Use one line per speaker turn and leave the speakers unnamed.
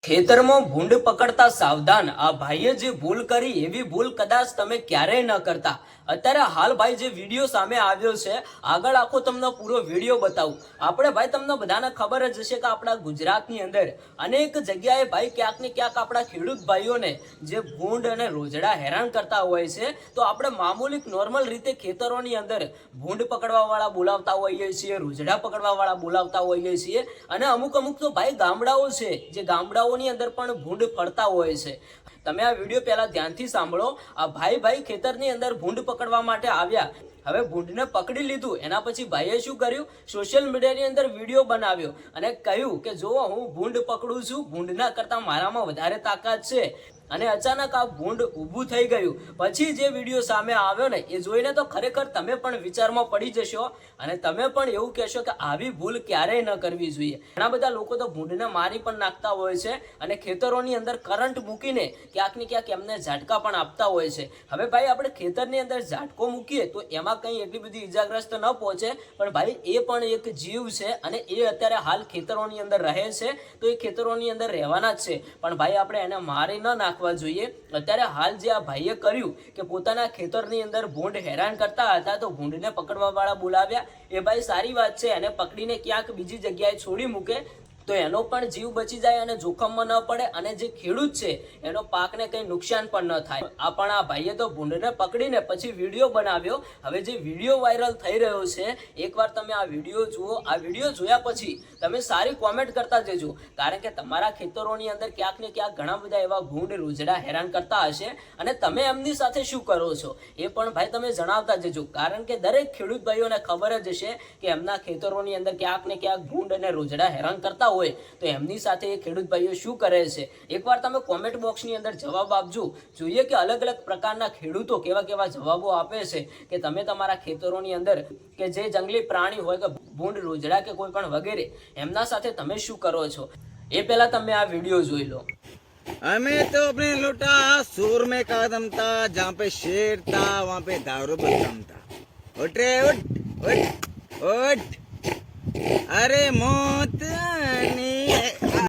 ખેતરમાં ભૂંડ પકડતા સાવધાન। આ ભાઈએ જે ભૂલ કરી એવી ભૂલ કદાચ તમે ક્યારેય ન કરતા। અત્યારે હાલ ભાઈ જે વિડીયો સામે આવ્યો છે, આગળ આખો તમને પૂરો વિડીયો બતાવું। આપણે ભાઈ તમને બધાને ખબર જ હશે કે આપણા ગુજરાતની અંદર અનેક જગ્યાએ ભાઈ ક્યાંક ને ક્યાંક આપણા ખેડૂત ભાઈઓને જે ભૂંડ અને રોજડા હેરાન કરતા હોય છે, તો આપણે મામૂલી નોર્મલ રીતે ખેતરોની અંદર ભૂંડ પકડવા વાળા બોલાવતા હોઈએ છીએ, રોજડા પકડવા વાળા બોલાવતા હોઈએ છીએ। અને અમુક તો ભાઈ ગામડાઓ છે, જે ગામડાઓ ની અંદર પણ ભૂંડ ફરતા હોય છે। તમે આ વિડીયો પહેલા ધ્યાનથી સાંભળો। આ ભાઈ ખેતરની અંદર ભૂંડ પકડવા માટે આવ્યા। હવે ભૂંડને પકડી લીધું, એના પછી ભાઈએ શું કર્યું, સોશિયલ મીડિયાની અંદર વિડીયો બનાવ્યો અને કહ્યું કે જો હું ભૂંડ પકડું છું, ભૂંડના કરતા મારામાં વધારે તાકાત છે। અને અચાનક આ ભૂંડ ઊભું થઈ ગયું। પછી જે વિડીયો સામે આવ્યો ને, એ જોઈને તો ખરેખર તમે પણ વિચારમાં પડી જશો અને તમે પણ એવું કહેશો કે આવી ભૂલ ક્યારેય ન કરવી જોઈએ। ઘણા બધા લોકો તો ભૂંડને મારી પણ નાખતા હોય છે અને ખેતરોની અંદર કરંટ મૂકીને ક્યાંક ને ક્યાંક એમને ઝાટકા પણ આપતા હોય છે। હવે ભાઈ આપણે ખેતરની અંદર ઝાટકો મૂકીએ તો એમાં કંઈ એટલી બધી ઈજાગ્રસ્ત ન પહોંચે, પણ ભાઈ એ પણ એક જીવ છે અને એ અત્યારે હાલ ખેતરોની અંદર રહે છે, તો એ ખેતરોની અંદર રહેવાના જ છે। પણ ભાઈ આપણે એને મારી ન નાખવા જોઈએ। અત્યારે હાલ જે આ ભાઈએ કર્યું કે પોતાના ખેતરની અંદર ભૂંડ હેરાન કરતા હતા, તો ભૂંડને પકડવા વાળા બોલાવ્યા। એ ભાઈ સારી વાત છે, એને પકડીને ક્યાંક બીજી જગ્યાએ છોડી મૂકે તો એનો પણ જીવ બચી જાય અને જોખમમાં ન પડે, અને જે ખેડૂત છે એનો પાકને કંઈ નુકસાન પણ ન થાય। આ ભાઈએ તો ભૂંડને પકડીને પછી વિડીયો બનાવ્યો। હવે જે વિડીયો વાયરલ થઈ રહ્યો છે, એકવાર તમે આ વિડીયો જુઓ। આ વિડીયો જોયા પછી તમે સારી કોમેન્ટ કરતા જજો, કારણ કે તમારા ખેતરોની અંદર ક્યાંક ને ક્યાંક ઘણા બધા એવા ભૂંડ રોજડા હેરાન કરતા હશે અને તમે એમની સાથે શું કરો છો એ પણ ભાઈ તમે જણાવતા જજો, કારણ કે દરેક ખેડૂત ભાઈઓને ખબર જ હશે કે એમના ખેતરોની અંદર ક્યાંક ને ક્યાંક ભૂંડ અને રોજડા હેરાન કરતા હોય તો એમની સાથે એ ખેડૂત ભાઈઓ શું કરે છે। એકવાર તમે કોમેન્ટ બોક્સની અંદર જવાબ આપજો, જોઈએ કે અલગ અલગ પ્રકારના ખેડૂતો કેવા કેવા જવાબો આપે છે કે તમે તમારા ખેતરોની અંદર કે જે જંગલી પ્રાણી હોય કે ભૂંડ રોજડા કે કોઈ પણ વગેરે, એમના સાથે તમે શું કરો છો। એ પહેલા તમે આ વિડીયો જોઈ લો।
हमें तो अपने लुटा सूर में कदम था, जहाँ पे शेर था वहाँ पे दारू बदनाम था। उठ रे उठ उठ उठ, अरे मौत